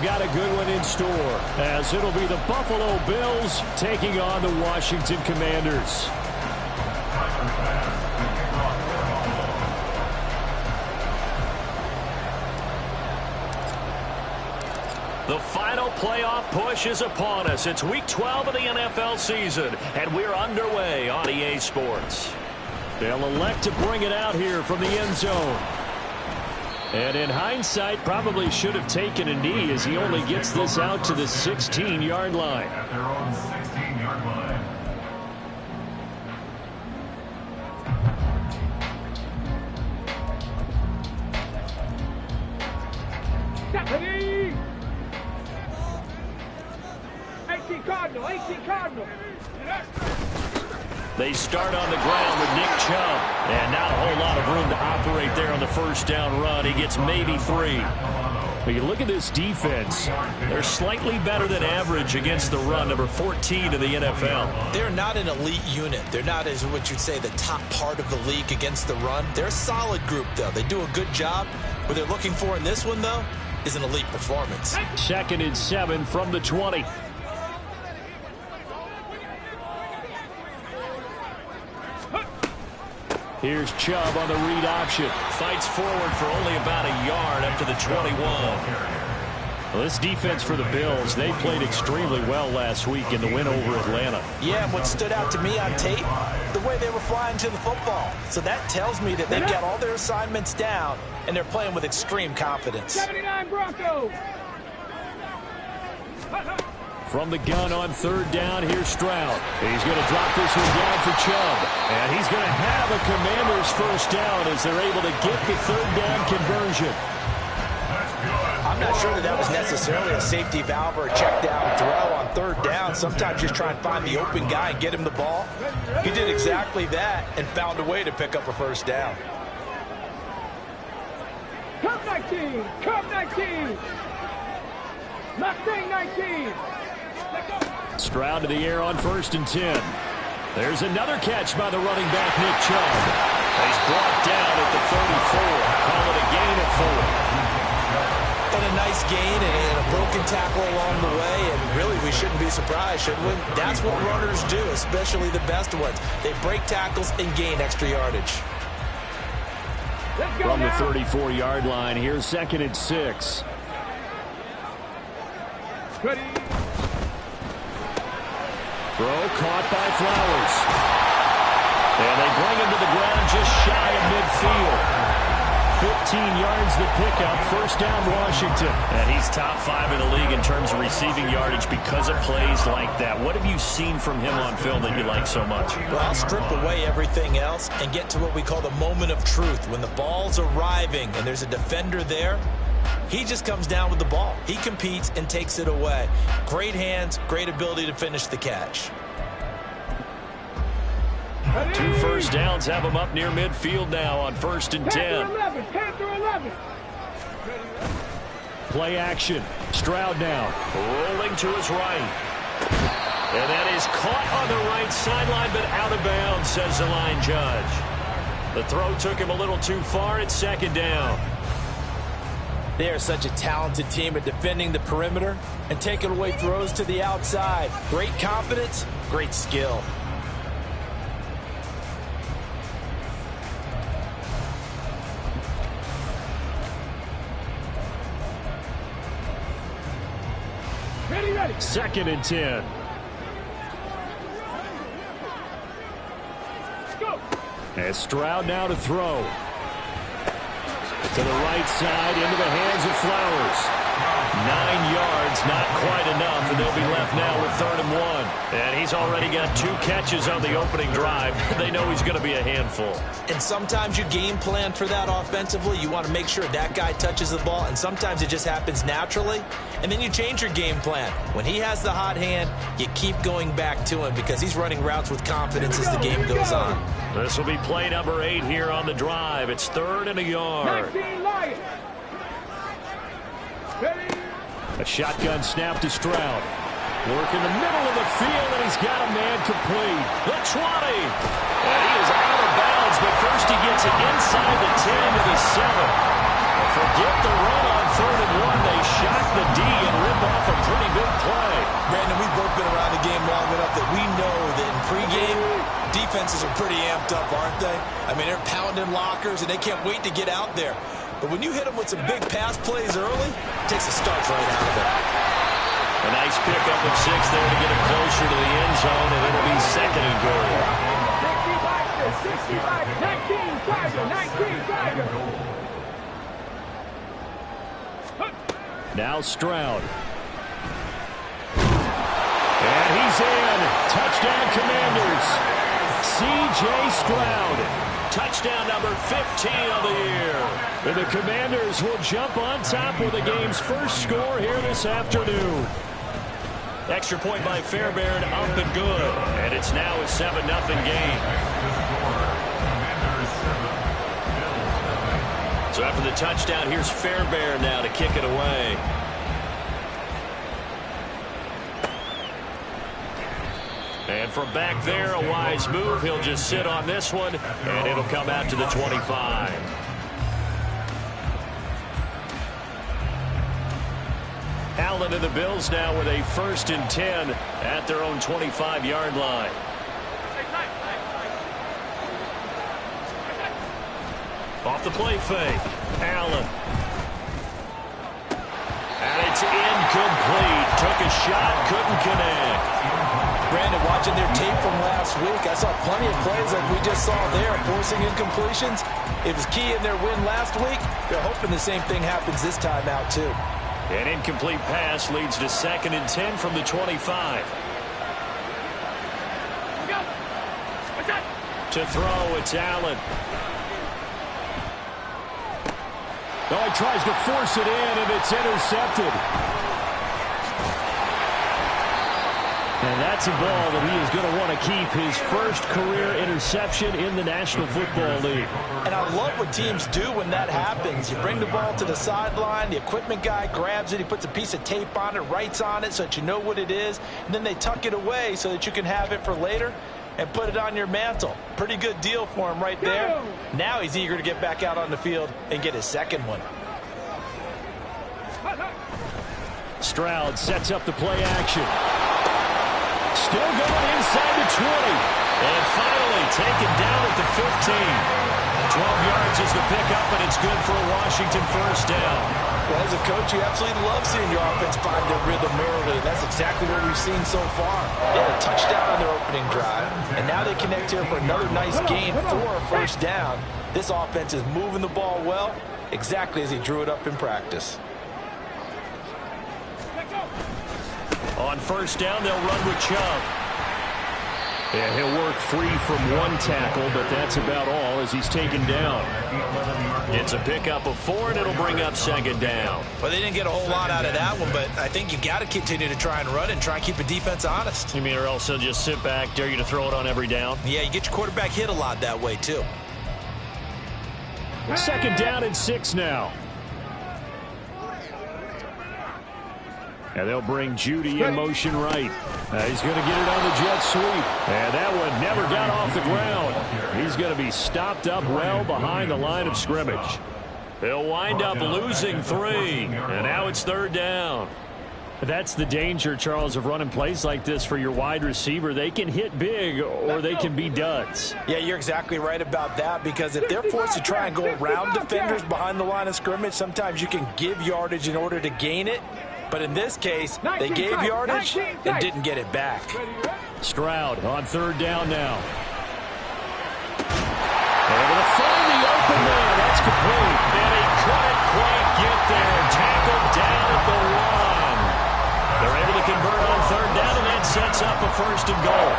got a good one in store, as it'll be the Buffalo Bills taking on the Washington Commanders. The final playoff push is upon us. It's Week 12 of the NFL season, and we're underway on EA Sports. They'll elect to bring it out here from the end zone. And in hindsight, probably should have taken a knee, as he only gets this out to the 16-yard line. At their own 16-yard line. Ready? 18 Cardinal, 18 Cardinal. They start on the ground with Nick Chubb. And not a whole lot of room to operate there on the first down run. He gets maybe 3. But you look at this defense. They're slightly better than average against the run, number 14 in the NFL. They're not an elite unit. They're not, as what you'd say, the top part of the league against the run. They're a solid group, though. They do a good job. What they're looking for in this one, though, is an elite performance. 2nd and 7 from the 20. Here's Chubb on the read option. Fights forward for only about a yard up to the 21. Well, this defense for the Bills, they played extremely well last week in the win over Atlanta. Yeah, and what stood out to me on tape, the way they were flying to the football. So that tells me that they've got all their assignments down, and they're playing with extreme confidence. 79 Broncos. From the gun on 3rd down, here's Stroud. He's going to drop this one down for Chubb. And he's going to have a Commanders first down as they're able to get the 3rd down conversion. I'm not sure that was necessarily a safety valve or a check down throw on 3rd down. Sometimes just try and find the open guy and get him the ball. He did exactly that and found a way to pick up a first down. Cup 19, Cup 19. Mustang 19. Stroud to the air on 1st and 10. There's another catch by the running back, Nick Chubb. He's brought down at the 34. Call it a gain of 4. And a nice gain and a broken tackle along the way, and really we shouldn't be surprised, should we? That's what runners do, especially the best ones. They break tackles and gain extra yardage. From the 34-yard line, here's 2nd and 6. Ready? Throw caught by Flowers. And they bring him to the ground just shy of midfield. 15 yards the pickup. First down, Washington. And he's top 5 in the league in terms of receiving yardage because of plays like that. What have you seen from him on film that you like so much? Well, I'll strip away everything else and get to what we call the moment of truth. When the ball's arriving and there's a defender there, he just comes down with the ball. He competes and takes it away. Great hands, great ability to finish the catch. 2 first downs have him up near midfield now on 1st and 10. 10 through 11. Play action. Stroud now. Rolling to his right. And that is caught on the right sideline, but out of bounds, says the line judge. The throw took him a little too far. It's 2nd down. They are such a talented team at defending the perimeter and taking away throws to the outside. Great confidence, great skill. Ready. 2nd and 10. Go. As Stroud now to throw. To the right side, into the hands of Flowers. 9 yards, not quite enough, and they'll be left now with 3rd and 1. And he's already got 2 catches on the opening drive. They know he's going to be a handful. And sometimes you game plan for that offensively. You want to make sure that guy touches the ball, and sometimes it just happens naturally. And then you change your game plan. When he has the hot hand, you keep going back to him because he's running routes with confidence as the game goes on. This will be play number 8 here on the drive. It's 3rd and a yard. 19 Lions. Ready. A shotgun snap to Stroud. Work in the middle of the field, and he's got a man complete. The 20. And he is out of bounds, but first he gets it inside the 10 to the 7. Forget the run on 3rd and 1. They shot the D and defenses are pretty amped up, aren't they? I mean, they're pounding lockers, and they can't wait to get out there. But when you hit them with some big pass plays early, it takes the starch right out of it. A nice pickup of 6 there to get it closer to the end zone, and it'll be 2nd and goal. 65, 19, Tiger, 19, Tiger. Now Stroud. And he's in. Touchdown, Commanders. C.J. Stroud. Touchdown number 15 of the year. And the Commanders will jump on top with the game's first score here this afternoon. Extra point by Fairbairn, up and good. And it's now a 7-0 game. So after the touchdown, here's Fairbairn now to kick it away. And from back there, a wise move. He'll just sit on this one, and it'll come out to the 25. Allen and the Bills now with a 1st and 10 at their own 25-yard line. Off the play fake. Allen. And it's incomplete. Took a shot, couldn't connect. Brandon, watching their tape from last week, I saw plenty of plays like we just saw there, forcing incompletions. It was key in their win last week. They're hoping the same thing happens this time out, too. An incomplete pass leads to 2nd and 10 from the 25. To throw, it's Allen. Oh, he tries to force it in, and it's intercepted. And that's a ball that he is going to want to keep, his first career interception in the National Football League. And I love what teams do when that happens. You bring the ball to the sideline, the equipment guy grabs it, he puts a piece of tape on it, writes on it so that you know what it is, and then they tuck it away so that you can have it for later and put it on your mantle. Pretty good deal for him right there. Now he's eager to get back out on the field and get his second one. Stroud sets up the play action. Still going inside the 20. And finally taken down at the 15. 12 yards is the pickup, and it's good for a Washington 1st down. Well, as a coach, you absolutely love seeing your offense find their rhythm early. That's exactly what we've seen so far. They had a touchdown on their opening drive, and now they connect here for another nice gain for a 1st down. This offense is moving the ball well, exactly as he drew it up in practice. On 1st down, they'll run with Chubb. Yeah, he'll work free from one tackle, but that's about all as he's taken down. It's a pickup of 4, and it'll bring up 2nd down. Well, they didn't get a whole lot out of that one, but I think you've got to continue to try and run and try and keep the defense honest. You mean or else they'll just sit back, dare you to throw it on every down? Yeah, you get your quarterback hit a lot that way, too. 2nd down and 6 now. And they'll bring Judy in motion right. He's going to get it on the jet sweep. And that one never got off the ground. He's going to be stopped up well behind the line of scrimmage. They'll wind up losing 3. And now it's 3rd down. That's the danger, Charles, of running plays like this for your wide receiver. They can hit big or they can be duds. Yeah, you're exactly right about that, because if they're forced to try and go around defenders behind the line of scrimmage, sometimes you can give yardage in order to gain it. But in this case, they gave yardage and didn't get it back. Stroud on 3rd down now. Able to find the open man. That's complete. And he couldn't quite get there. Tackled down at the 1. They're able to convert on 3rd down, and that sets up a 1st and goal.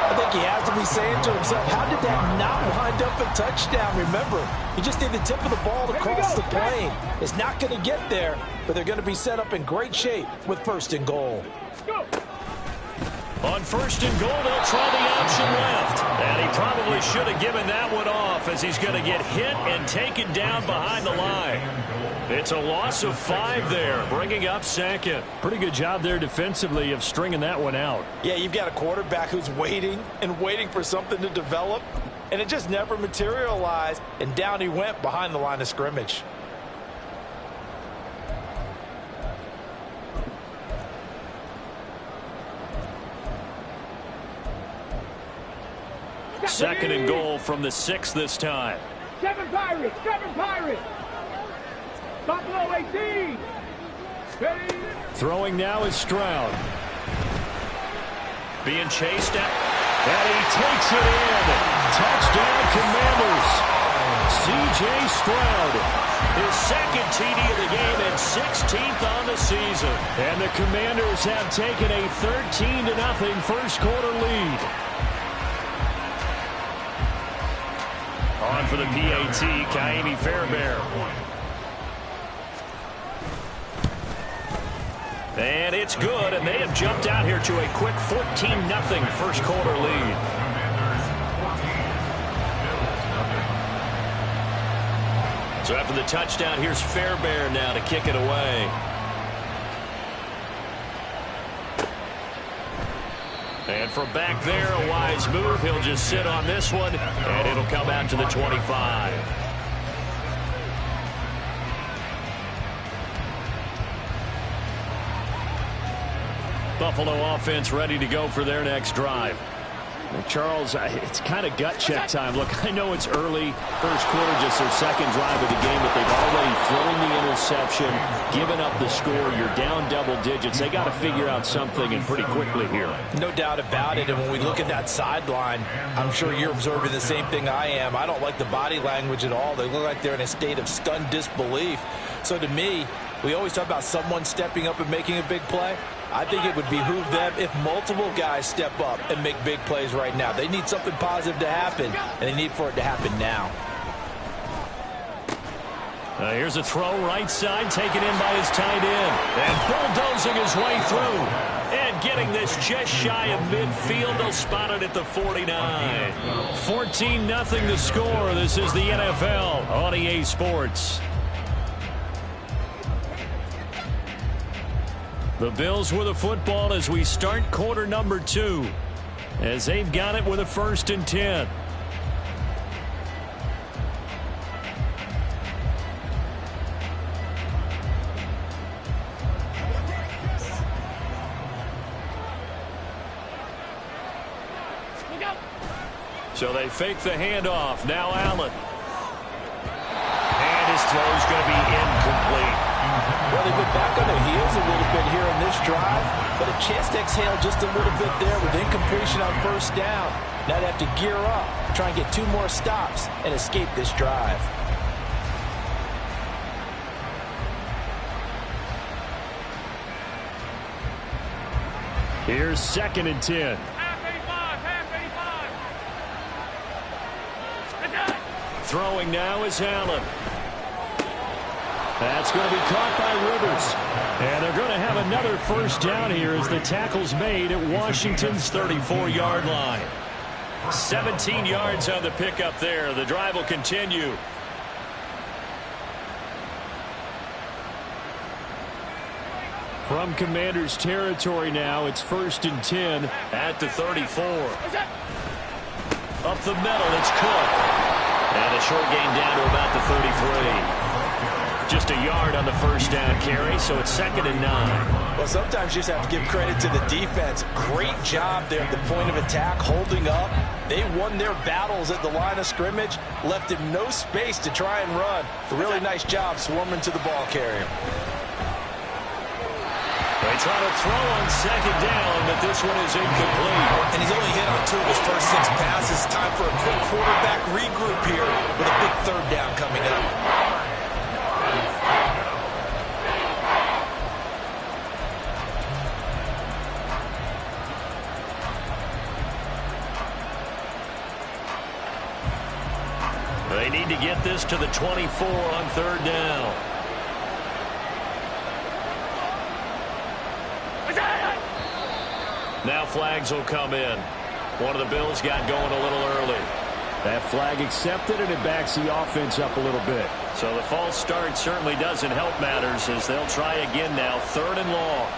I think he has to be saying to himself, how did that not wind up a touchdown? Remember, he just need the tip of the ball to cross the plane. It's not going to get there, but they're going to be set up in great shape with 1st and goal. On 1st and goal, they'll try the option left. And he probably should have given that one off, as he's going to get hit and taken down behind the line. It's a loss of 5 there, bringing up 2nd. Pretty good job there defensively of stringing that one out. Yeah, you've got a quarterback who's waiting and waiting for something to develop, and it just never materialized, and down he went behind the line of scrimmage. 2nd and goal from the 6 this time. 7 Pirates, 7 Pirates. Buffalo 18. Ready. Throwing now is Stroud. Being chased out. And he takes it in. Touchdown, Commanders. C.J. Stroud. His 2nd TD of the game and 16th on the season. And the Commanders have taken a 13-0 first quarter lead. On for the PAT, Ka'imi Fairbairn. And it's good, and they have jumped out here to a quick 14-0 first quarter lead. So after the touchdown, here's Fairbairn now to kick it away. And from back there, a wise move. He'll just sit on this one, and it'll come out to the 25. Buffalo offense ready to go for their next drive. Well, Charles, it's kind of gut check time. Look, I know it's early, first quarter, just their 2nd drive of the game, but they've already thrown the interception, given up the score. You're down double digits. They got to figure out something, and pretty quickly here. No doubt about it. And when we look at that sideline, I'm sure you're observing the same thing I am. I don't like the body language at all. They look like they're in a state of stunned disbelief. So to me, we always talk about someone stepping up and making a big play. I think it would behoove them if multiple guys step up and make big plays right now. They need something positive to happen, and they need for it to happen now. Here's a throw right side, taken in by his tight end. And bulldozing his way through. And getting this just shy of midfield. They'll spot it at the 49. 14-0 the score. This is the NFL on EA Sports. The Bills with a football as we start quarter number 2. As they've got it with a 1st and 10. So they fake the handoff. Now Allen. And his throw is going to be incomplete. Well, they've been back on their heels a little bit here in this drive, but a chance to exhale just a little bit there with incompletion on 1st down. Now they have to gear up, try and get 2 more stops, and escape this drive. Here's 2nd and 10. Throwing now is Allen. That's going to be caught by Rivers. And they're going to have another 1st down here as the tackle's made at Washington's 34-yard line. 17 yards on the pickup there. The drive will continue. From Commanders territory now, it's 1st and 10 at the 34. Up the middle, it's Cook. And a short gain down to about the 33. Just a yard on the 1st down carry, so it's 2nd and 9. Well, sometimes you just have to give credit to the defense. Great job there at the point of attack, holding up. They won their battles at the line of scrimmage, left him no space to try and run. A really nice job swarming to the ball carrier. They try to throw on 2nd down, but this one is incomplete. And he's only hit on 2 of his first 6 passes. Time for a quick quarterback regroup here with a big 3rd down coming up. They need to get this to the 24 on 3rd down. Now flags will come in. One of the Bills got going a little early. That flag accepted, and it backs the offense up a little bit. So the false start certainly doesn't help matters as they'll try again now. 3rd and long.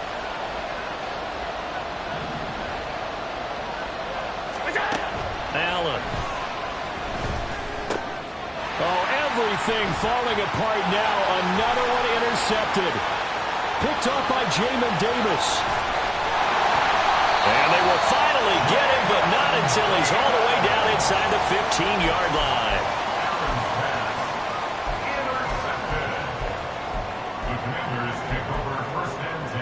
Allen. Oh, everything falling apart now. Another one intercepted. Picked up by Jamin Davis. And they will finally get him, but not in Sillies all the way down inside the 15-yard line. Intercepted. The Commanders take over 1st and 10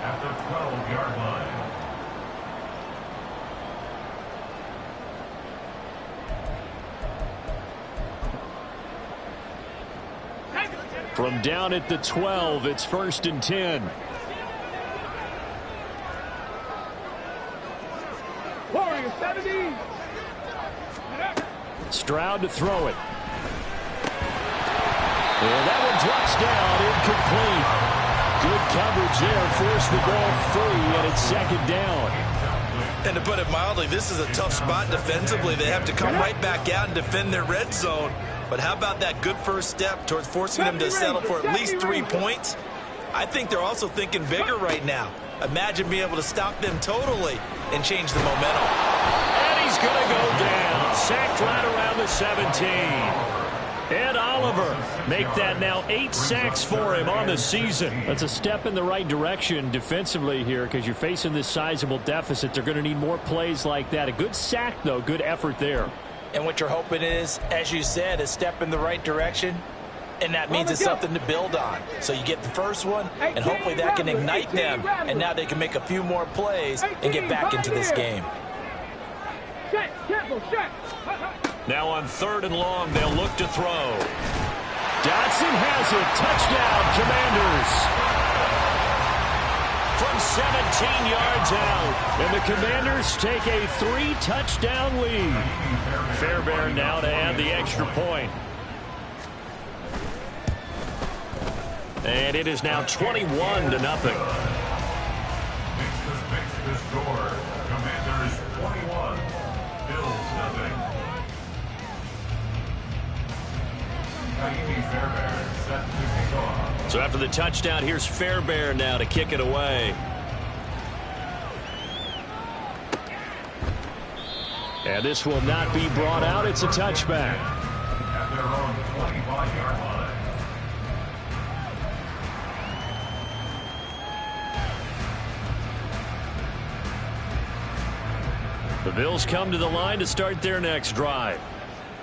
at the 12-yard line. From down at the 12, it's 1st and 10. Warriors 70. Stroud to throw it. And that one drops down, incomplete. Good coverage there, forced the ball free, and it's 2nd down. And to put it mildly, this is a tough spot defensively. They have to come right back out and defend their red zone. But how about that good first step towards forcing them to settle for at least 3 points? I think they're also thinking bigger right now. Imagine being able to stop them totally and change the momentum. And he's going to go down. Sacked right around the 17. Ed Oliver make that now 8 sacks for him on the season. That's a step in the right direction defensively here because you're facing this sizable deficit. They're going to need more plays like that. A good sack, though. Good effort there. And what you're hoping is, as you said, a step in the right direction. And that means it's something to build on. So you get the first one, and hopefully that can ignite them. And now they can make a few more plays and get back into this game. Now on 3rd and long, they'll look to throw. Dotson has it. Touchdown, Commanders. From 17 yards out. And the Commanders take a 3-touchdown lead. Fairbairn now to add the extra point. And it is now 21-0. Makes the score. Commanders 21. Bills nothing. Naimi Fairbairn set to kick off. So after the touchdown, here's Fairbairn now to kick it away. And this will not be brought out. It's a touchback. At their own 25-yard line. The Bills come to the line to start their next drive.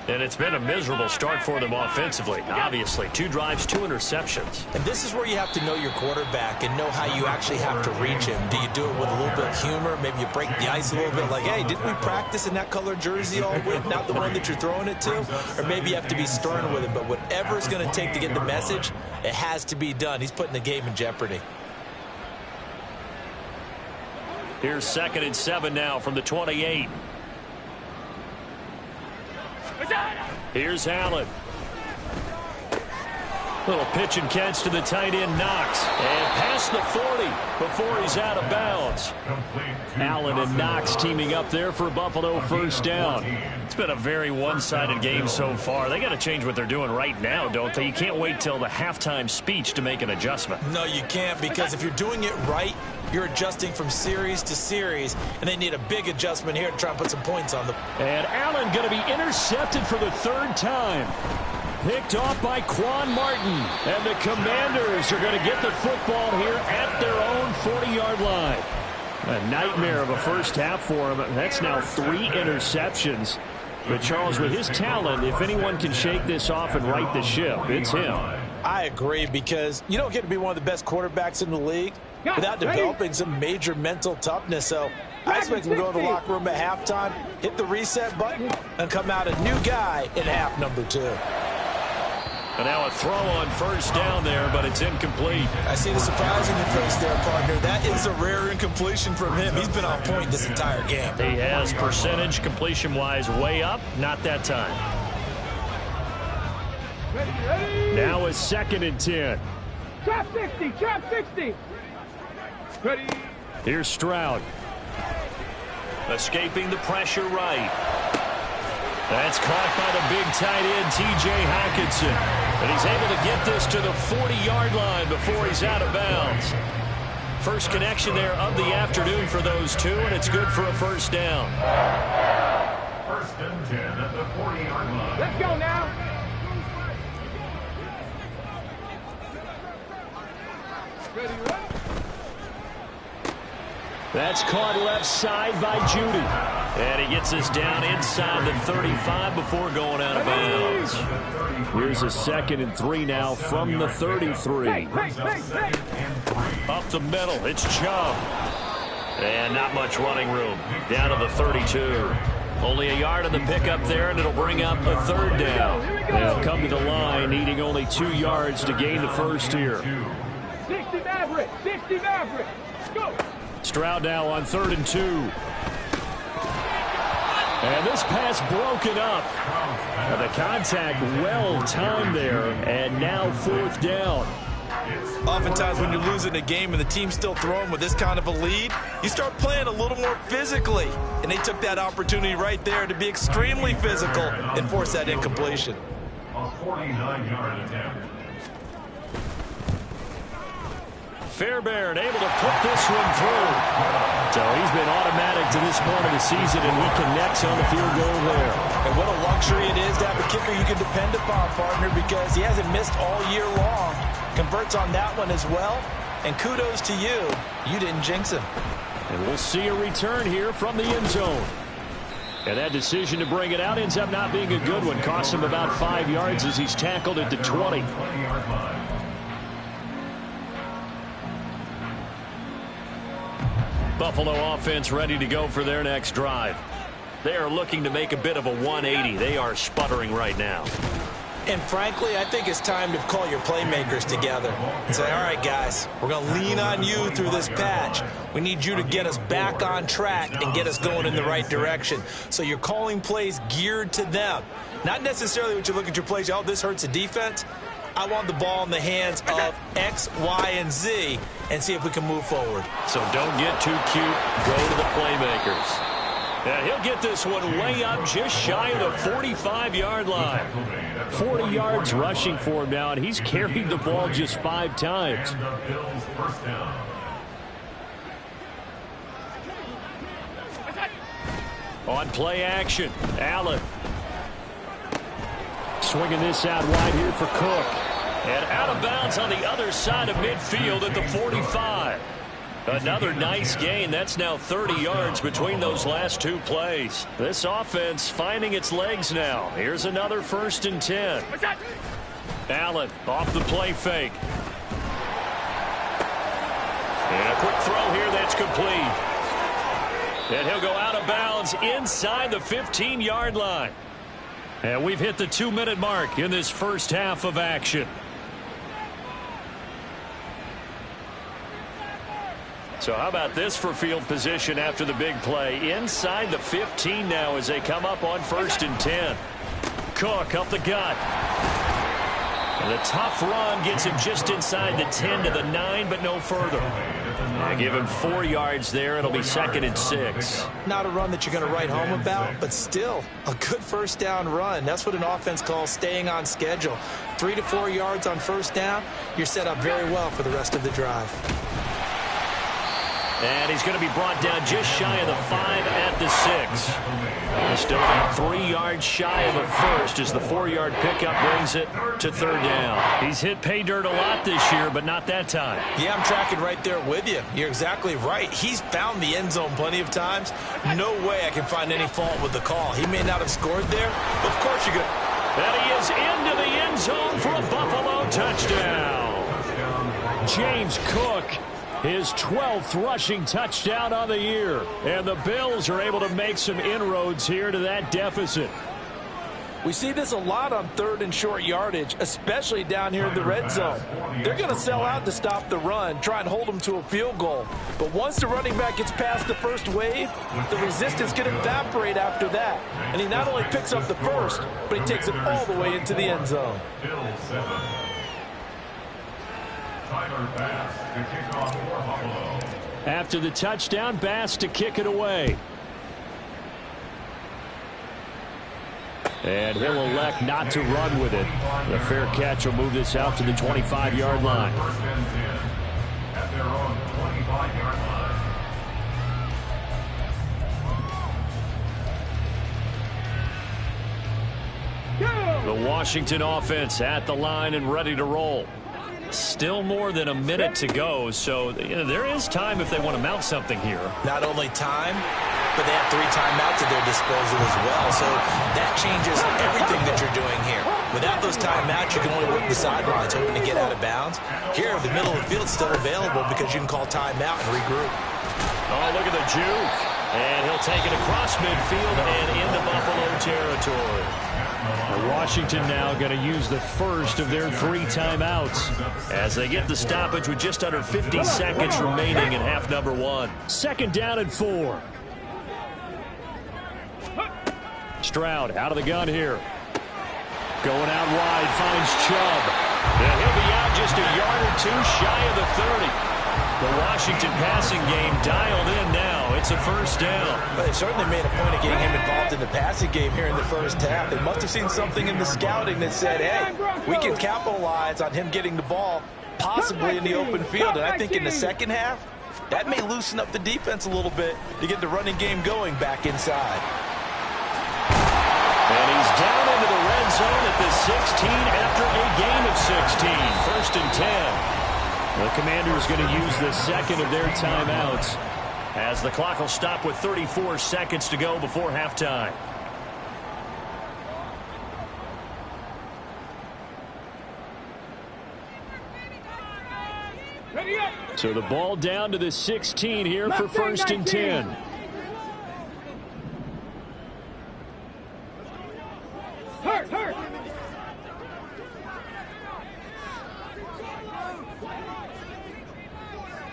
And it's been a miserable start for them offensively. Obviously, 2 drives, 2 interceptions. And this is where you have to know your quarterback and know how you actually have to reach him. Do you do it with a little bit of humor? Maybe you break the ice a little bit like, hey, didn't we practice in that color jersey all week, not the one that you're throwing it to? Or maybe you have to be stern with him. But whatever it's going to take to get the message, it has to be done. He's putting the game in jeopardy. Here's 2nd and 7 now from the 28. Here's Allen. Little pitch and catch to the tight end, Knox. And past the 40 before he's out of bounds. Allen and Knox teaming up there for Buffalo 1st down. It's been a very one-sided game so far. They got to change what they're doing right now, don't they? You can't wait till the halftime speech to make an adjustment. No, you can't, because if you're doing it right, you're adjusting from series to series, and they need a big adjustment here to try and put some points on them. And Allen going to be intercepted for the 3rd time. Picked off by Quan Martin. And the Commanders are going to get the football here at their own 40-yard line. A nightmare of a first half for him. That's now 3 interceptions. But Charles, with his talent, if anyone can shake this off and right the ship, it's him. I agree, because you don't get to be one of the best quarterbacks in the league without developing some major mental toughness. So I expect him to go to the locker room at halftime, hit the reset button, and come out a new guy in half number 2. And now a throw on 1st down there, but it's incomplete. I see the surprise in your face there, partner. That is a rare incompletion from him. He's been on point this entire game. He has percentage completion-wise way up. Not that time. Now a 2nd and 10. Trap 60, trap 60. Ready. Here's Stroud. Escaping the pressure right. That's caught by the big tight end, T.J. Hockenson. But he's able to get this to the 40-yard line before he's out of bounds. First connection there of the afternoon for those two, and it's good for a 1st down. 1st and 10 at the 40-yard line. Let's go now. That's caught left side by Judy. And he gets us down inside the 35 before going out of bounds. Here's a 2nd and 3 now from the 33. Up the middle, it's Chubb. And not much running room. Down to the 32. Only a yard on the pickup there, and it'll bring up a 3rd down. They'll come to the line, needing only 2 yards to gain the first here. 60 Maverick, 60 Maverick. Go. Stroud now on 3rd and 2. And this pass broken up. The contact well timed there, and now 4th down. Oftentimes when you're losing a game and the team's still throwing with this kind of a lead, you start playing a little more physically. And they took that opportunity right there to be extremely physical and force that incompletion. A 49-yard attempt. Fairbairn able to put this one through. So he's been automatic to this point of the season, and he connects on the field goal there. And what a luxury it is to have a kicker you can depend upon, partner, because he hasn't missed all year long. Converts on that one as well. And kudos to you. You didn't jinx him. And we'll see a return here from the end zone. And that decision to bring it out ends up not being a good one. Costs him about 5 yards as he's tackled at the 20. Buffalo offense ready to go for their next drive. They are looking to make a bit of a 180. They are sputtering right now. And frankly, I think it's time to call your playmakers together and say, all right, guys, we're going to lean on you through this patch. We need you to get us back on track and get us going in the right direction. So you're calling plays geared to them. Not necessarily what you look at your plays, oh, this hurts the defense. I want the ball in the hands of X, Y, and Z and see if we can move forward. So don't get too cute. Go to the playmakers. And he'll get this one way up just shy of the 45-yard line. 40 yards rushing for him now, and he's carried the ball just 5 times. On play action, Allen. Swinging this out wide here for Cook. And out of bounds on the other side of midfield at the 45. Another nice gain. That's now 30 yards between those last 2 plays. This offense finding its legs now. Here's another 1st and 10. Allen off the play fake. And a quick throw here that's complete. And he'll go out of bounds inside the 15-yard line. And we've hit the 2-minute mark in this first half of action. So how about this for field position after the big play? Inside the 15 now as they come up on 1st and 10. Cook up the gut. And the tough run gets him just inside the 10 to the 9, but no further. And give him 4 yards there. It'll be 2nd and 6. Not a run that you're going to write home about, but still a good 1st down run. That's what an offense calls staying on schedule. 3 to 4 yards on 1st down. You're set up very well for the rest of the drive. And he's going to be brought down just shy of the 5 at the 6. Still about 3 yards shy of the 1st as the 4-yard pickup brings it to 3rd down. He's hit pay dirt a lot this year, but not that time. Yeah, I'm tracking right there with you. You're exactly right. He's found the end zone plenty of times. No way I can find any fault with the call. He may not have scored there, but of course you're good. And he is into the end zone for a Buffalo touchdown. James Cook. His 12th rushing touchdown on the year. And the Bills are able to make some inroads here to that deficit. We see this a lot on 3rd and short yardage, especially down here in the red zone. They're going to sell out to stop the run, try and hold them to a field goal. But once the running back gets past the first wave, the resistance can evaporate after that. And he not only picks up the first, but he takes it all the way into the end zone. Tyler Bass to kick off for Buffalo. After the touchdown, Bass to kick it away. And he'll elect not to run with it. The fair catch will move this out to the 25-yard line. 1st and 10 at their own 25-yard line. The Washington offense at the line and ready to roll. Still more than a minute to go, so there is time if they want to mount something here. Not only time, but they have 3 timeouts at their disposal as well, so that changes everything that you're doing here. Without those timeouts, you can only work the sidelines, hoping to get out of bounds. Here, the middle of the field's still available because you can call timeout and regroup. Oh, look at the juke. And he'll take it across midfield and into Buffalo territory. Now Washington now going to use the first of their 3 timeouts as they get the stoppage with just under 50 seconds remaining in half number 1. 2nd down and 4. Stroud out of the gun here. Going out wide, finds Chubb. And he'll be out just a yard or 2 shy of the 30. The Washington passing game dialed in now. It's a first down. Well, they certainly made a point of getting him involved in the passing game here in the first half. They must have seen something in the scouting that said, hey, we can capitalize on him getting the ball possibly in the open field. And I think in the second half, that may loosen up the defense a little bit to get the running game going back inside. And he's down into the red zone at the 16 after a gain of 16. 1st and 10. The Commanders going to use the second of their timeouts as the clock will stop with 34 seconds to go before halftime. So the ball down to the 16 here for 1st and 10. Hurt.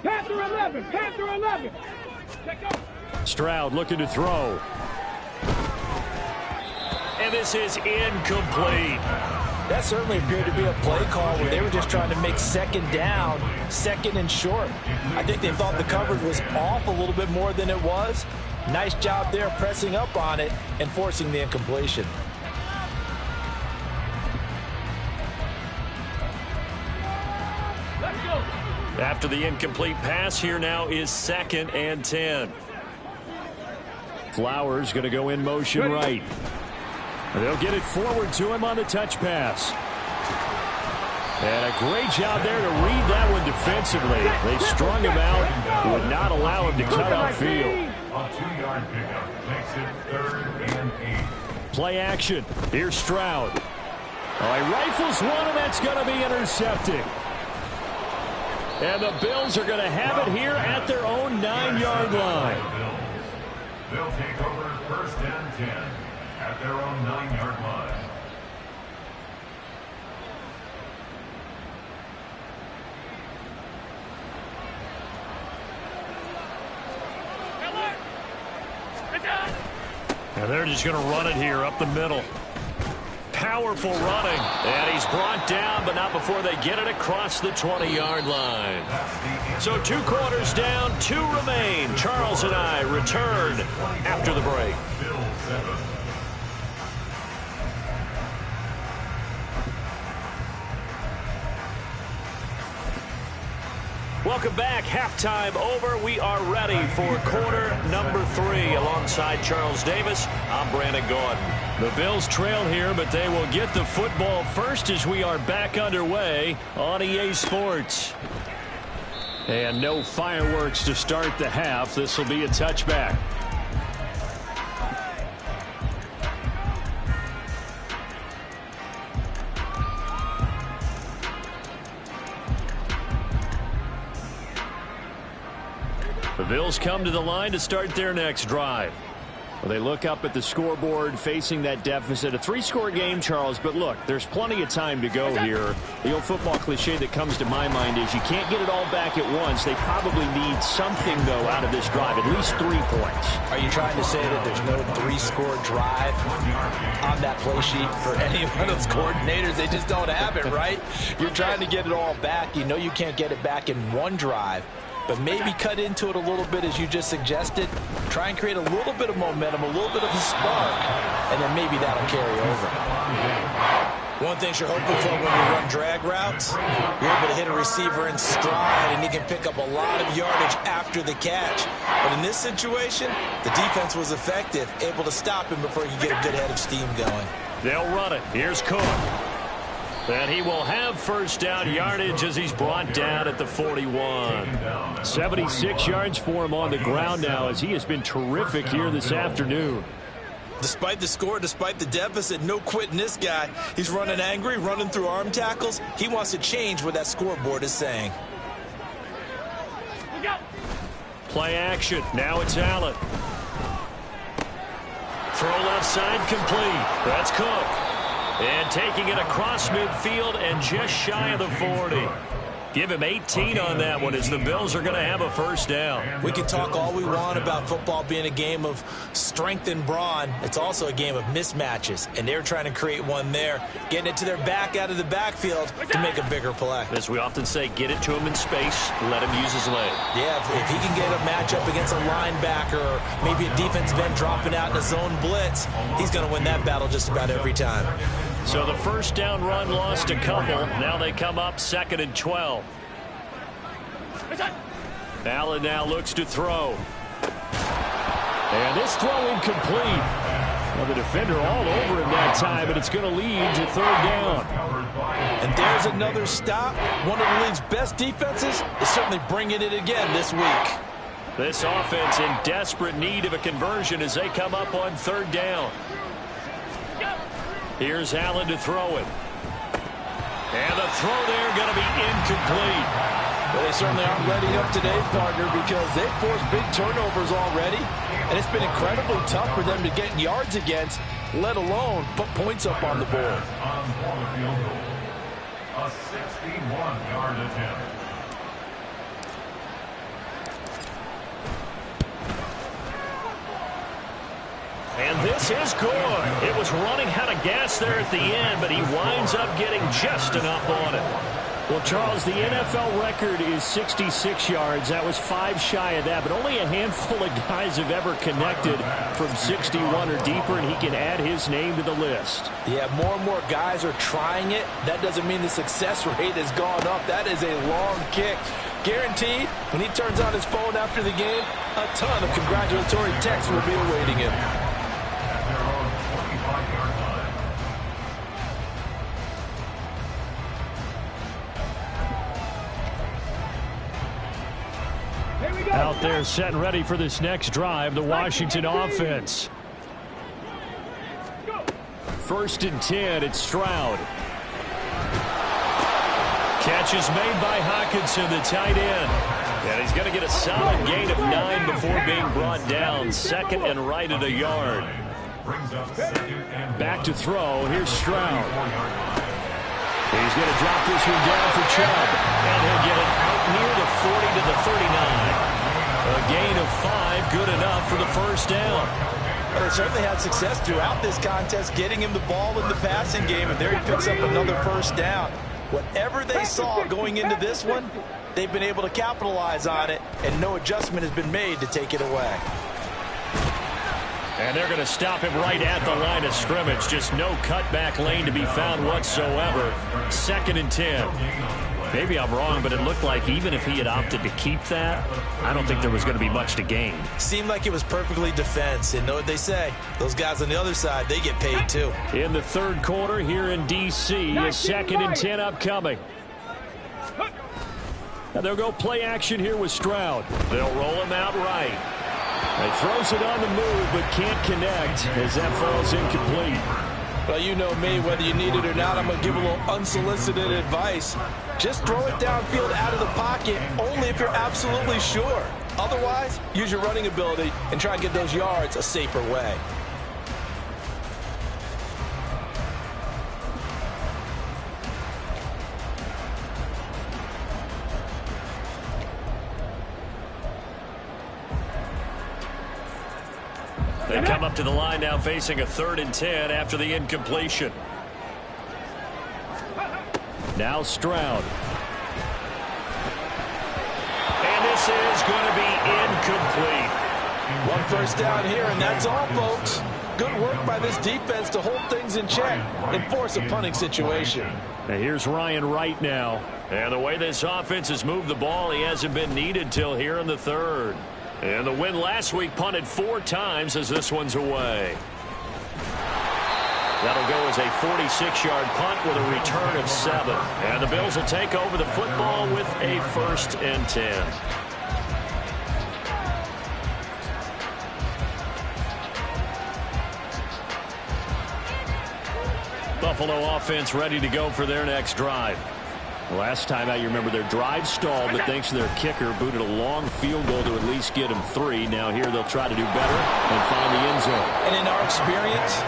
Panther 11. Stroud looking to throw. And this is incomplete. That certainly appeared to be a play call where they were just trying to make 2nd down, 2nd and short. I think they thought the coverage was off a little bit more than it was. Nice job there pressing up on it and forcing the incompletion. Let's go. After the incomplete pass, here now is 2nd and 10. Flowers going to go in motion right. They'll get it forward to him on the touch pass. And a great job there to read that one defensively. They strung him out, would not allow him to cut upfield. A 2-yard pickup makes it 3rd and 8. Play action. Here's Stroud. Oh, he rifles one, and that's going to be intercepted. And the Bills are going to have it here at their own 9-yard line. They'll take over 1st and 10 at their own 9-yard line. And they're just going to run it here up the middle. Powerful running. And he's brought down, but not before they get it across the 20-yard line. So 2 quarters down, 2 remain. Charles and I return after the break. Welcome back. Halftime over. We are ready for quarter number 3. Alongside Charles Davis, I'm Brandon Gordon. The Bills trail here, but they will get the football first as we are back underway on EA Sports. And no fireworks to start the half. This will be a touchback. The Bills come to the line to start their next drive. Well, they look up at the scoreboard facing that deficit. A 3-score game, Charles, but look, there's plenty of time to go here. The old football cliche that comes to my mind is you can't get it all back at once. They probably need something, though, out of this drive, at least 3 points. Are you trying to say that there's no 3-score drive on that play sheet for any one of those coordinators? They just don't have it, right? You're trying to get it all back. You know you can't get it back in one drive. But maybe cut into it a little bit as you just suggested. Try and create a little bit of momentum, a little bit of a spark, and then maybe that'll carry over. One thing you're hoping for when you run drag routes, you're able to hit a receiver in stride, and he can pick up a lot of yardage after the catch. But in this situation, the defense was effective, able to stop him before he could get a good head of steam going. They'll run it. Here's Cook. And he will have first down yardage as he's brought down at the 41. 76 yards for him on the ground now as he has been terrific here this afternoon. Despite the score, despite the deficit, no quitting this guy. He's running angry, running through arm tackles. He wants to change what that scoreboard is saying. Play action. Now it's Allen. Throw left side complete. That's Cook. And taking it across midfield and just shy of the 40. Give him 18 on that one as the Bills are going to have a first down. We can talk all we want about football being a game of strength and brawn. It's also a game of mismatches, and they're trying to create one there, getting it to their back out of the backfield to make a bigger play. As we often say, get it to him in space, let him use his leg. Yeah, if he can get a matchup against a linebacker or maybe a defensive end dropping out in a zone blitz, he's going to win that battle just about every time. So the first down run lost a couple. Now they come up 2nd and 12. Allen now looks to throw. And this throw incomplete. Well, the defender all over him that time, but it's going to lead to 3rd down. And there's another stop. One of the league's best defenses is certainly bringing it again this week. This offense in desperate need of a conversion as they come up on 3rd down. Here's Allen to throw it. And the throw there going to be incomplete. Well, they certainly aren't letting up today, partner, because they've forced big turnovers already, and it's been incredibly tough for them to get yards against, let alone put points up on the board. A 61-yard attempt. And this is good. It was running out of gas there at the end, but he winds up getting just enough on it. Well, Charles, the NFL record is 66 yards. That was 5 shy of that, but only a handful of guys have ever connected from 61 or deeper, and he can add his name to the list. Yeah, more and more guys are trying it. That doesn't mean the success rate has gone up. That is a long kick. Guaranteed, when he turns on his phone after the game, a ton of congratulatory texts will be awaiting him. Out there setting ready for this next drive, the Washington offense. 1st and 10, it's Stroud. Catch is made by Hockenson, the tight end. And he's going to get a solid gain of 9 before being brought down. 2nd and right at a yard. Back to throw. Here's Stroud. He's going to drop this one down for Chubb. And he'll get it out near the 40 to the 39. A gain of 5, good enough for the first down. Well, they certainly had success throughout this contest, getting him the ball in the passing game, and there he picks up another first down. Whatever they saw going into this one, they've been able to capitalize on it, and no adjustment has been made to take it away. And they're going to stop him right at the line of scrimmage. Just no cutback lane to be found whatsoever. 2nd and 10. Maybe I'm wrong, but it looked like even if he had opted to keep that, I don't think there was going to be much to gain. Seemed like it was perfectly defense. And know what they say, those guys on the other side, they get paid too. In the 3rd quarter here in D.C., a 2nd and 10 upcoming. Now they'll go play action here with Stroud. They'll roll him out right. He throws it on the move, but can't connect as that falls incomplete. Well, you know me, whether you need it or not, I'm going to give a little unsolicited advice. Just throw it downfield out of the pocket only if you're absolutely sure. Otherwise, use your running ability and try and get those yards a safer way. They come up to the line now facing a 3rd and 10 after the incompletion. Now Stroud. And this is going to be incomplete. 1 first down here, and that's all, folks. Good work by this defense to hold things in check and force a punting situation. Now here's Ryan Wright now. And the way this offense has moved the ball, he hasn't been needed till here in the 3rd. And the win last week punted 4 times as this one's away. That'll go as a 46-yard punt with a return of 7. And the Bills will take over the football with a 1st and 10. Buffalo offense ready to go for their next drive. Last time out, you remember their drive stalled, but thanks to their kicker, booted a long field goal to at least get them 3. Now here they'll try to do better and find the end zone. And in our experience,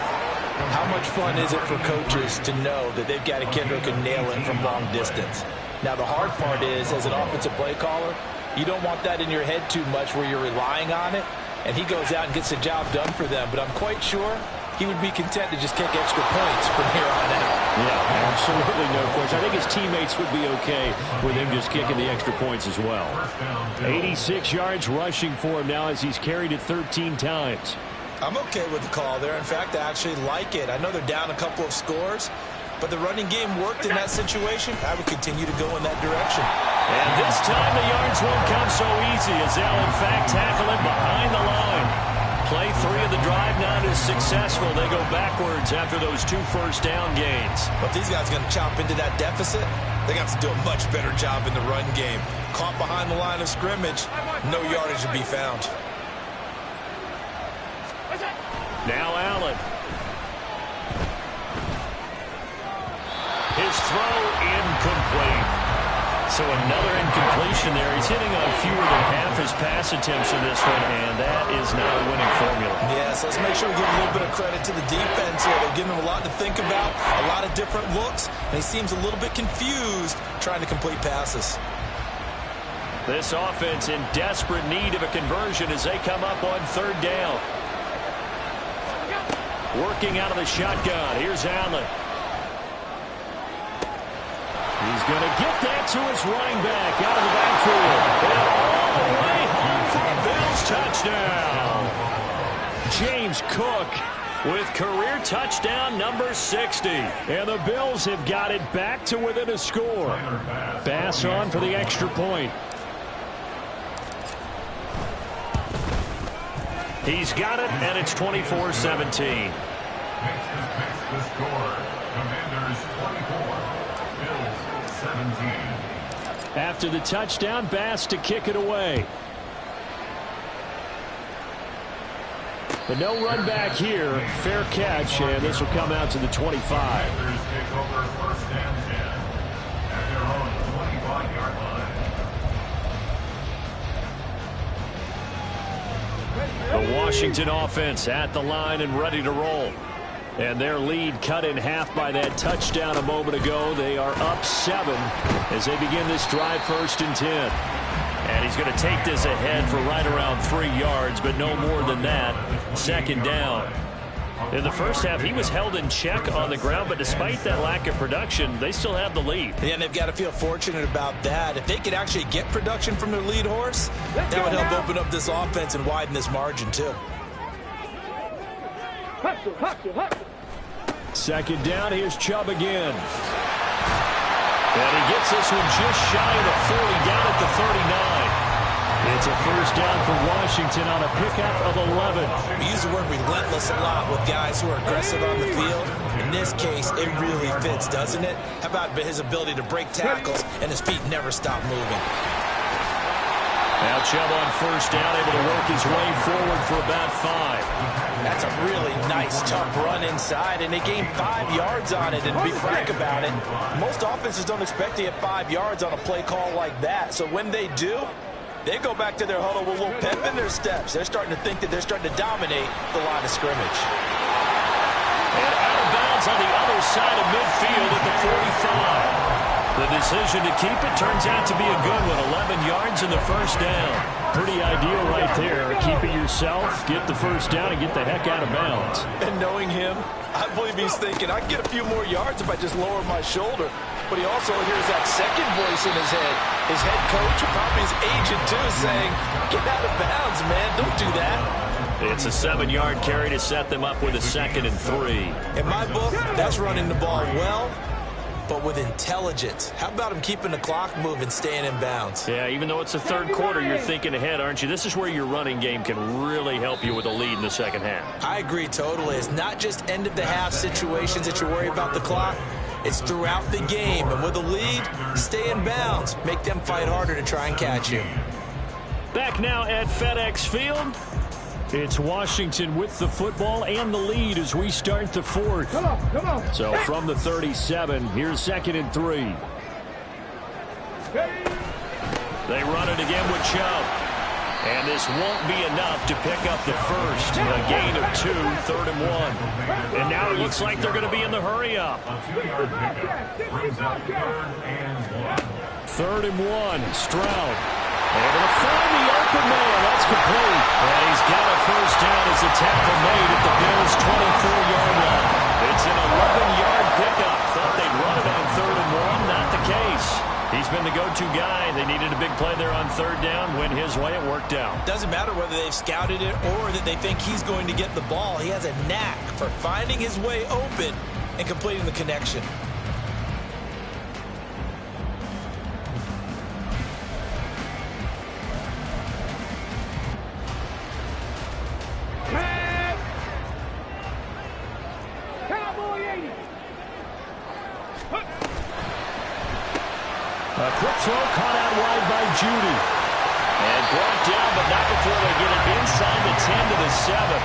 how much fun is it for coaches to know that they've got a kicker who can nail it from long distance? Now the hard part is, as an offensive play caller, you don't want that in your head too much where you're relying on it, and he goes out and gets the job done for them. But I'm quite sure he would be content to just kick extra points from here on out. Yeah, absolutely no question. I think his teammates would be okay with him just kicking the extra points as well. 86 yards rushing for him now as he's carried it 13 times. I'm okay with the call there. In fact, I actually like it. I know they're down a couple of scores, but the running game worked in that situation. I would continue to go in that direction. And this time the yards won't come so easy as they'll in fact tackle it behind the line. Play 3 of the drive not as successful. They go backwards after those 2 first-down gains. But if these guys are going to chop into that deficit, they're going to have to do a much better job in the run game. Caught behind the line of scrimmage, no yardage to be found. Now Allen. His throw incomplete. So another incompletion there. He's hitting on fewer than half his pass attempts in this one, and that is not a winning formula. Yes, let's make sure we give a little bit of credit to the defense here. They're giving him a lot to think about, a lot of different looks, and he seems a little bit confused trying to complete passes. This offense in desperate need of a conversion as they come up on 3rd down. Working out of the shotgun. Here's Allen. He's going to get that to his running back out of the backfield. And all the way home for a Bills touchdown. James Cook with career touchdown number 60. And the Bills have got it back to within a score. Bass on for the extra point. He's got it, and it's 24-17. The score, Commanders 24, Bills 17. After the touchdown, Bass to kick it away. But no run back here. Fair catch, and this will come out to the 25. Commanders take over 1st and 10 at their own 25-yard line. The Washington offense at the line and ready to roll. And their lead cut in half by that touchdown a moment ago. They are up 7 as they begin this drive 1st and 10. And he's going to take this ahead for right around 3 yards, but no more than that. 2nd down. In the first half, he was held in check on the ground, but despite that lack of production, they still have the lead. Yeah, and they've got to feel fortunate about that. If they could actually get production from their lead horse, that would help open up this offense and widen this margin, too. Hustle, hustle, hustle. 2nd down, here's Chubb again. And he gets this one just shy of the 40, down at the 39. It's a 1st down for Washington on a pickup of 11. We use the word relentless a lot with guys who are aggressive on the field. In this case, it really fits, doesn't it? How about his ability to break tackles and his feet never stop moving? Now Chubb on 1st down, able to work his way forward for about 5. That's a really nice, tough run inside, and they gained 5 yards on it. And to be frank about it, most offenses don't expect to get 5 yards on a play call like that. So when they do, they go back to their huddle with a little pep in their steps. They're starting to think that they're starting to dominate the line of scrimmage. And out of bounds on the other side of midfield at the 45. The decision to keep it turns out to be a good one. 11 yards in the 1st down. Pretty ideal right there. Keep it yourself, get the 1st down, and get the heck out of bounds. And knowing him, I believe he's thinking, I can get a few more yards if I just lower my shoulder. But he also hears that second voice in his head. His head coach, or probably his agent too, saying, get out of bounds, man. Don't do that. It's a 7-yard carry to set them up with a 2nd and 3. In my book, that's running the ball well but with intelligence. How about him keeping the clock moving, staying in bounds? Yeah, even though it's the third quarter, you're thinking ahead, aren't you? This is where your running game can really help you with a lead in the second half. I agree totally. It's not just end-of-the-half situations that you worry about the clock. It's throughout the game. And with a lead, stay in bounds. Make them fight harder to try and catch you. Back now at FedEx Field. It's Washington with the football and the lead as we start the fourth. Come on. So from the 37, here's 2nd and 3. They run it again with Chubb. And this won't be enough to pick up the first. A gain of 2, 3rd and 1. And now it looks like they're going to be in the hurry-up. A 2-yard pickup brings up 3rd and 1. 3rd and 1, Stroud. Able to find the open man. That's complete. And he's got a first down as the tackle made at the Bills' 24-yard line. It's an 11-yard pickup. Thought they'd run it on 3rd and 1. Not the case. He's been the go-to guy. They needed a big play there on 3rd down. Went his way. It worked out. Doesn't matter whether they've scouted it or that they think he's going to get the ball. He has a knack for finding his way open and completing the connection. A quick throw caught out wide by Judy. And brought down, but not before they get it inside the 10 to the 7.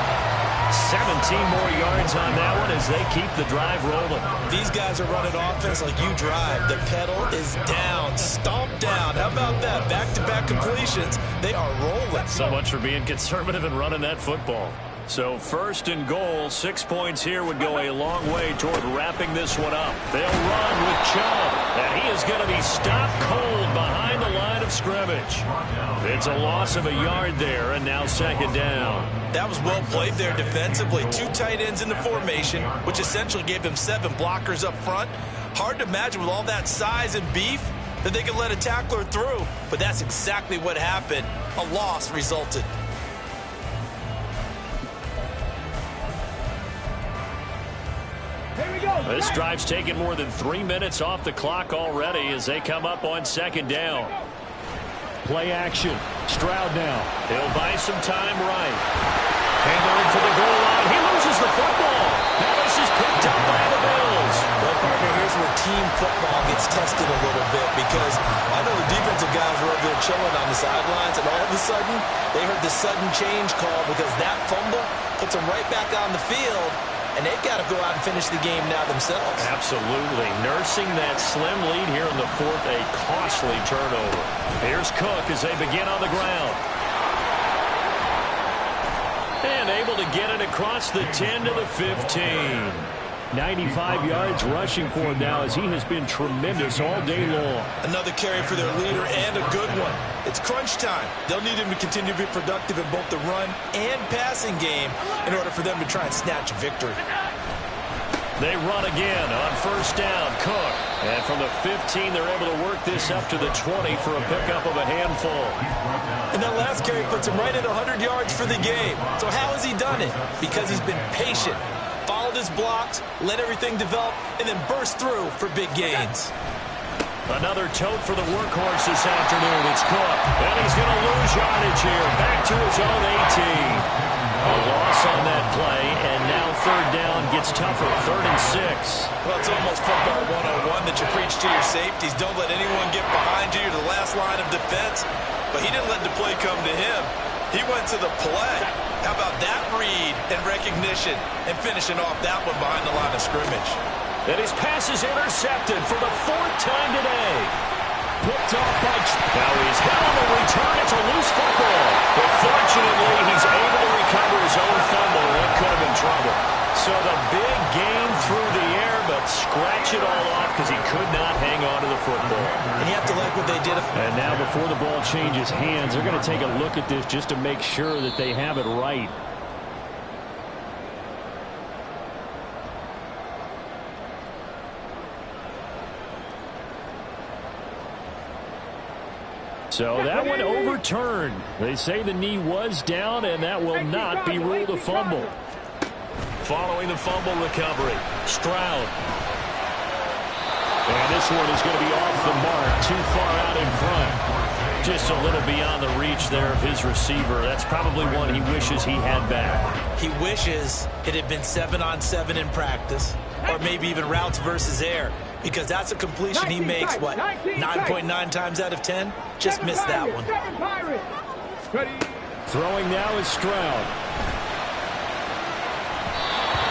17 more yards on that one as they keep the drive rolling. These guys are running offense like you drive. The pedal is down, stomped down. How about that? Back-to-back completions. They are rolling. So much for being conservative and running that football. So 1st and goal, 6 points here would go a long way toward wrapping this one up. They'll run with Chubb, and he is going to be stopped cold behind the line of scrimmage. It's a loss of a yard there, and now 2nd down. That was well played there defensively. 2 tight ends in the formation, which essentially gave them 7 blockers up front. Hard to imagine with all that size and beef that they could let a tackler through, but that's exactly what happened. A loss resulted. This drive's taken more than 3 minutes off the clock already as they come up on 2nd down. Play action. Stroud now. He'll buy some time right. Handling for the goal line. He loses the football. Now this is picked up by the Bills. Well, partner, here's where team football gets tested a little bit because I know the defensive guys were over there chilling on the sidelines, and all of a sudden they heard the sudden change call because that fumble puts them right back on the field. And they've got to go out and finish the game now themselves. Absolutely. Nursing that slim lead here in the 4th, a costly turnover. Here's Cook as they begin on the ground. And able to get it across the 10 to the 15. 95 yards rushing for him now as he has been tremendous all day long. Another carry for their leader and a good one. It's crunch time. They'll need him to continue to be productive in both the run and passing game in order for them to try and snatch a victory. They run again on 1st down. Cook. And from the 15, they're able to work this up to the 20 for a pickup of a handful. And that last carry puts him right at 100 yards for the game. So how has he done it? Because he's been patient. Followed his blocks, let everything develop, and then burst through for big gains. Another tote for the workhorse this afternoon. It's Cook. And he's going to lose yardage here. Back to his own 18. A loss on that play, and now 3rd down gets tougher. 3rd and 6. Well, it's almost football 101 that you preach to your safeties. Don't let anyone get behind you. You're the last line of defense. But he didn't let the play come to him. He went to the play. How about that read and recognition and finishing off that one behind the line of scrimmage. And his pass is intercepted for the 4th time today. Picked off by... Now he's hit on the return. It's a loose football. But fortunately, he's able to recover his own fumble. That could have been trouble. So the big gain through the air, but scratch it all off because he could not hang on to the football. And you have to like what they did. And now before the ball changes hands, they're going to take a look at this just to make sure that they have it right. So that one overturned. They say the knee was down, and that will not be ruled a fumble. Following the fumble recovery, Stroud. And this one is going to be off the mark, too far out in front. Just a little beyond the reach there of his receiver. That's probably one he wishes he had back. He wishes it had been 7-on-7 in practice, or maybe even routes versus air, because that's a completion he makes, what, 9.9 times out of 10? Just missed that one. Throwing now is Stroud.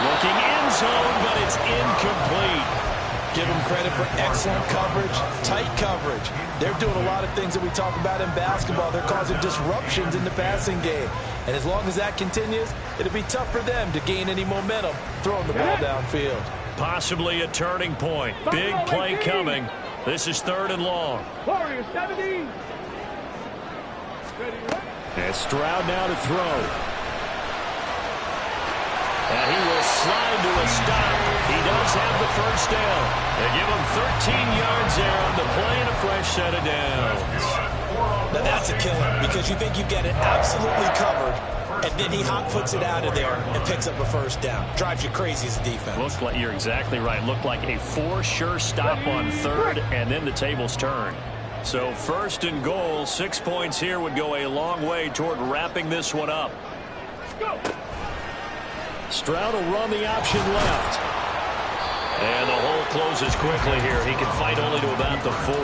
Looking end zone, but it's incomplete. Give them credit for excellent coverage, tight coverage. They're doing a lot of things that we talk about in basketball. They're causing disruptions in the passing game. And as long as that continues, it'll be tough for them to gain any momentum throwing the ball downfield. Possibly a turning point. Big play coming. This is 3rd and long. Warriors 17. And Stroud now to throw. And he will slide to a stop. He does have the first down. They give him 13 yards there on the play and a fresh set of downs. Now that's a killer, because you think you get it absolutely covered, and then he hot puts it out of there and picks up a first down. Drives you crazy as a defense. Looks like you're exactly right. Looked like a for-sure stop on 3rd, and then the tables turn. So 1st and goal, 6 points here would go a long way toward wrapping this one up. Go. Stroud will run the option left. And the hole closes quickly here. He can fight only to about the 4.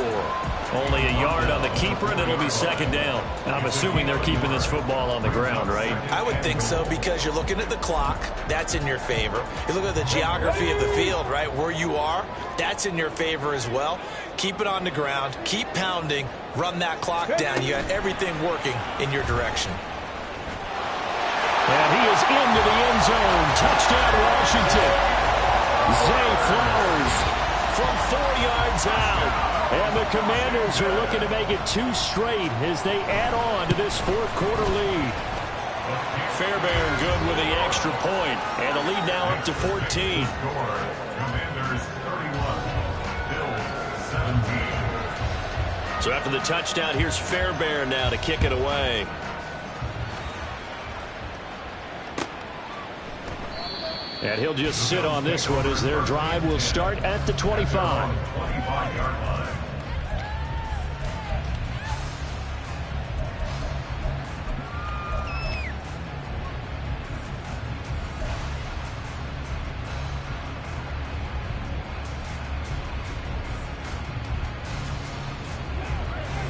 Only a yard on the keeper, and it'll be 2nd down. I'm assuming they're keeping this football on the ground, right? I would think so, because you're looking at the clock. That's in your favor. You look at the geography of the field, right, where you are. That's in your favor as well. Keep it on the ground. Keep pounding. Run that clock down. You got everything working in your direction. And he is into the end zone. Touchdown, Washington. Zay Flowers from 4 yards out. And the Commanders are looking to make it 2 straight as they add on to this 4th quarter lead. Fairbairn good with the extra point. And the lead now up to 14. Commanders 31, Bills 17. So after the touchdown, here's Fairbairn now to kick it away. And he'll just sit on this one as their drive will start at the 25. 25-yard line.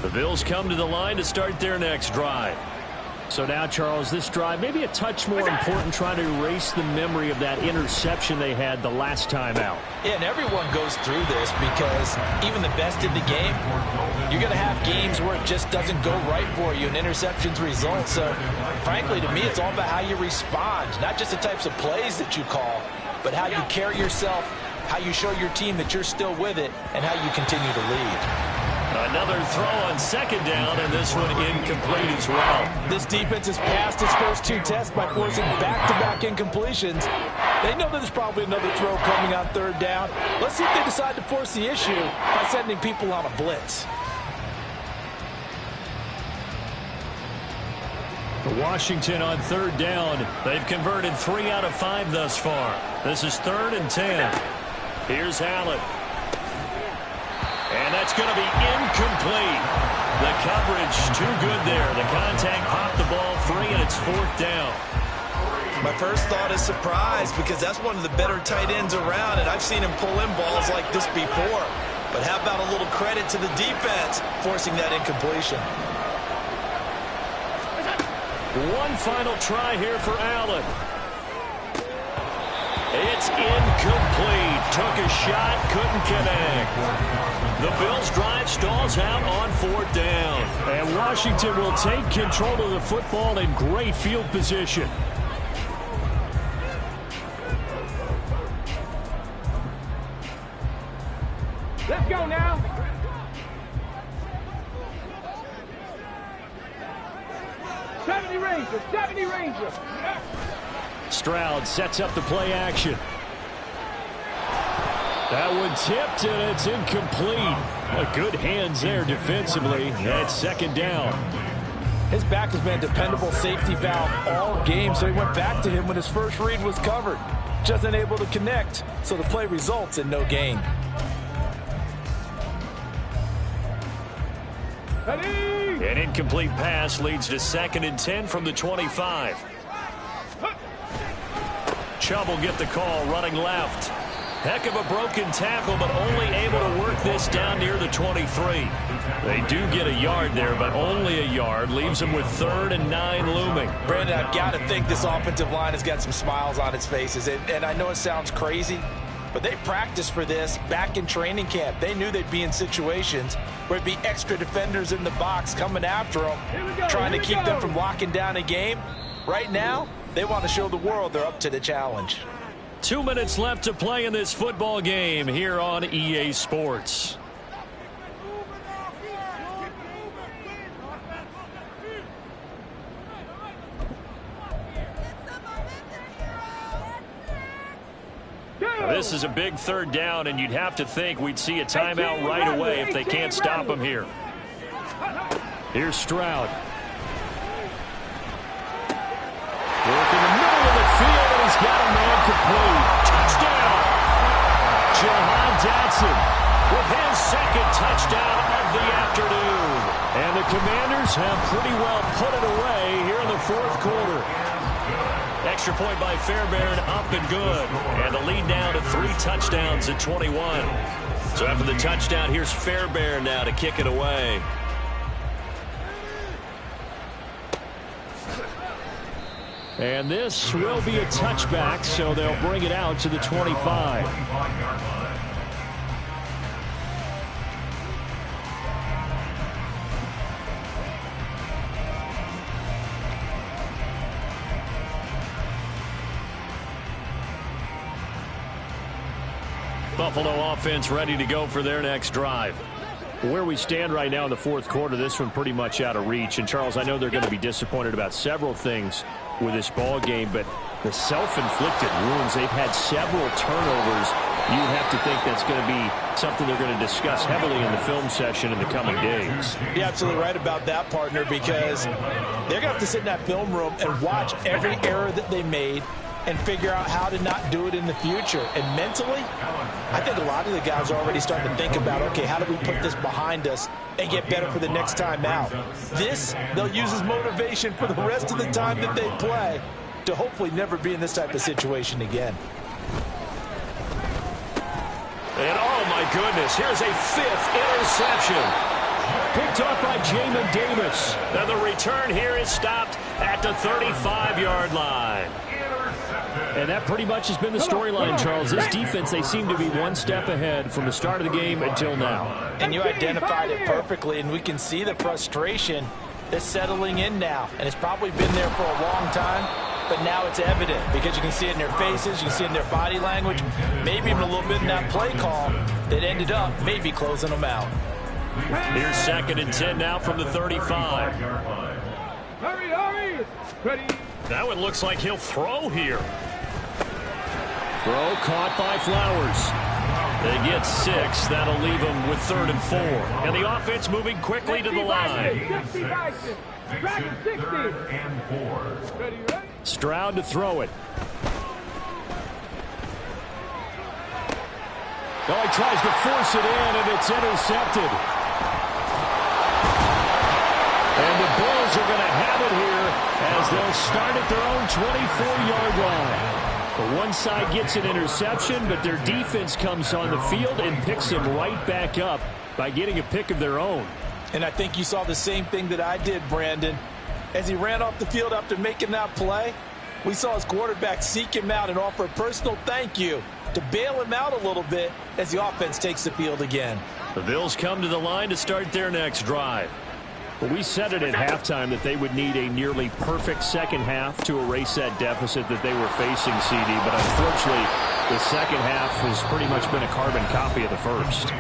The Bills come to the line to start their next drive. So now, Charles, this drive maybe a touch more important, trying to erase the memory of that interception they had the last time out. Yeah, and everyone goes through this, because even the best in the game, you're going to have games where it just doesn't go right for you and interceptions result. So, frankly, to me, it's all about how you respond, not just the types of plays that you call, but how you carry yourself, how you show your team that you're still with it, and how you continue to lead. Another throw on 2nd down, and this one incomplete as well. This defense has passed its first 2 tests by forcing back-to-back incompletions. They know that there's probably another throw coming on 3rd down. Let's see if they decide to force the issue by sending people on a blitz. Washington on 3rd down. They've converted 3 out of 5 thus far. This is 3rd and 10. Here's Allen. And that's going to be incomplete. The coverage too good there. The contact popped the ball free, and it's 4th down. My first thought is surprise, because that's one of the better tight ends around, and I've seen him pull in balls like this before. But how about a little credit to the defense forcing that incompletion? One final try here for Allen. It's incomplete. Took a shot, couldn't connect. The Bills' drive stalls out on 4th down. And Washington will take control of the football in great field position. Let's go now. Ranger, 70 Ranger. Stroud sets up the play action. That one tipped, and it's incomplete. Good hands there defensively. That's 2nd down. His back has been a dependable safety valve all game, so he went back to him when his first read was covered. Just unable to connect, so the play results in no gain. An incomplete pass leads to 2nd and 10 from the 25. Chubb will get the call, running left. Heck of a broken tackle, but only able to work this down near the 23. They do get a yard there, but only a yard. Leaves them with 3rd and 9 looming. Brandon, I've got to think this offensive line has got some smiles on its faces. And I know it sounds crazy, but they practiced for this back in training camp. They knew they'd be in situations where it'd be extra defenders in the box coming after them, trying to keep them from locking down a game. Right now, they want to show the world they're up to the challenge. 2 minutes left to play in this football game here on EA Sports. Now, this is a big 3rd down, and you'd have to think we'd see a timeout right away if they can't stop him here. Here's Stroud. Working the middle of the field, and he's got a man complete. Touchdown! Jahan Dotson with his 2nd touchdown of the afternoon. And the Commanders have pretty well put it away here in the 4th quarter. Extra point by Fairbairn, up and good. And the lead now to 3 touchdowns at 21. So after the touchdown, here's Fairbairn now to kick it away. And this will be a touchback, so they'll bring it out to the 25. Buffalo offense ready to go for their next drive. Where we stand right now in the 4th quarter, this one pretty much out of reach. And, Charles, I know they're going to be disappointed about several things with this ball game, but the self-inflicted wounds, they've had several turnovers. You would have to think that's going to be something they're going to discuss heavily in the film session in the coming days. You're absolutely right about that, partner, because they're going to have to sit in that film room and watch every error that they made and figure out how to not do it in the future. And mentally, I think a lot of the guys are already starting to think about, okay, how do we put this behind us and get better for the next time out? This, they'll use as motivation for the rest of the time that they play to hopefully never be in this type of situation again. And oh my goodness, here's a 5th interception. Picked up by Jamin Davis. And the return here is stopped at the 35-yard line. And that pretty much has been the storyline, Charles. This defense, they seem to be one step ahead from the start of the game until now. And you identified it perfectly, and we can see the frustration that's settling in now. And it's probably been there for a long time, but now it's evident because you can see it in their faces, you can see it in their body language, maybe even a little bit in that play call that ended up maybe closing them out. Here's 2nd and 10 now from the 35. Hurry, hurry! Ready? That one looks like he'll throw here. Throw caught by Flowers. They get 6. That'll leave them with 3rd and 4. And the offense moving quickly to the line. 60 Vikings. Dragon 60. And 4. Ready, ready? Stroud to throw it. Oh, he tries to force it in, and it's intercepted. And the Bills are going to have it here as they'll start at their own 24-yard line. But one side gets an interception, but their defense comes on the field and picks them right back up by getting a pick of their own. And I think you saw the same thing that I did, Brandon. As he ran off the field after making that play, we saw his quarterback seek him out and offer a personal thank you to bail him out a little bit as the offense takes the field again. The Bills come to the line to start their next drive. Well, we said it at halftime that they would need a nearly perfect second half to erase that deficit that they were facing, CD. But unfortunately, the second half has pretty much been a carbon copy of the first.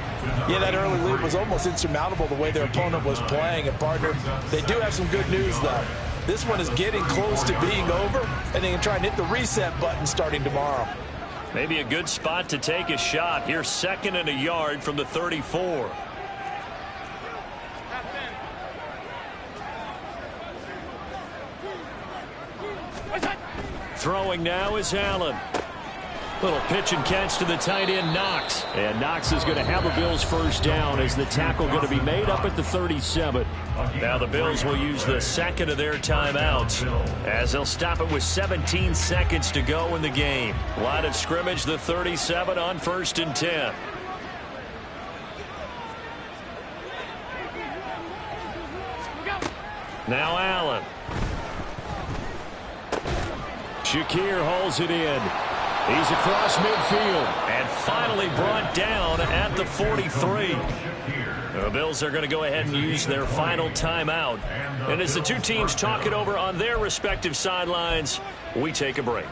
Yeah, that early lead was almost insurmountable the way their opponent was playing. And, partner, they do have some good news, though. This one is getting close to being over, and they can try and hit the reset button starting tomorrow. Maybe a good spot to take a shot. Here's 2nd and a yard from the 34. Throwing now is Allen. Little pitch and catch to the tight end, Knox. And Knox is going to have a Bills first down as the tackle going to be made up at the 37. Now the Bills will use the second of their timeouts as they'll stop it with 17 seconds to go in the game. Line of scrimmage, the 37 on 1st and 10. Now Allen. Shakir holds it in. He's across midfield and finally brought down at the 43. The Bills are going to go ahead and use their final timeout. And as the two teams talk it over on their respective sidelines, we take a break.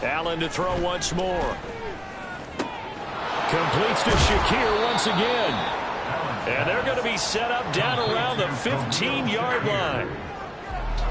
Allen to throw once more. Completes to Shakir once again. And they're going to be set up down around the 15-yard line.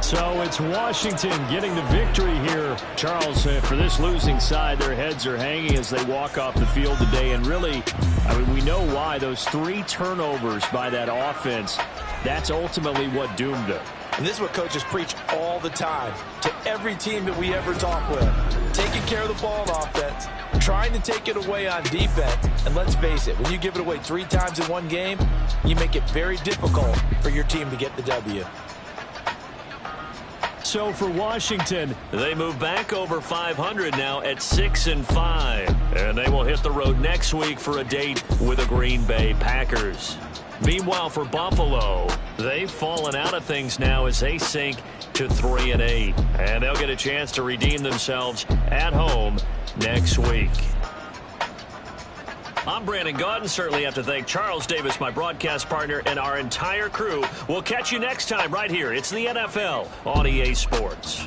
So it's Washington getting the victory here. Charles, for this losing side, their heads are hanging as they walk off the field today. And really, I mean, we know why. Those 3 turnovers by that offense, that's ultimately what doomed them. And this is what coaches preach all the time to every team that we ever talk with. Taking care of the ball on offense, trying to take it away on defense. And let's face it, when you give it away 3 times in one game, you make it very difficult for your team to get the W. So for Washington, they move back over 500 now at 6-5. And they will hit the road next week for a date with the Green Bay Packers. Meanwhile, for Buffalo, they've fallen out of things now as they sink to 3-8. And they'll get a chance to redeem themselves at home next week. I'm Brandon Gaudin. Certainly have to thank Charles Davis, my broadcast partner, and our entire crew. We'll catch you next time right here. It's the NFL on EA Sports.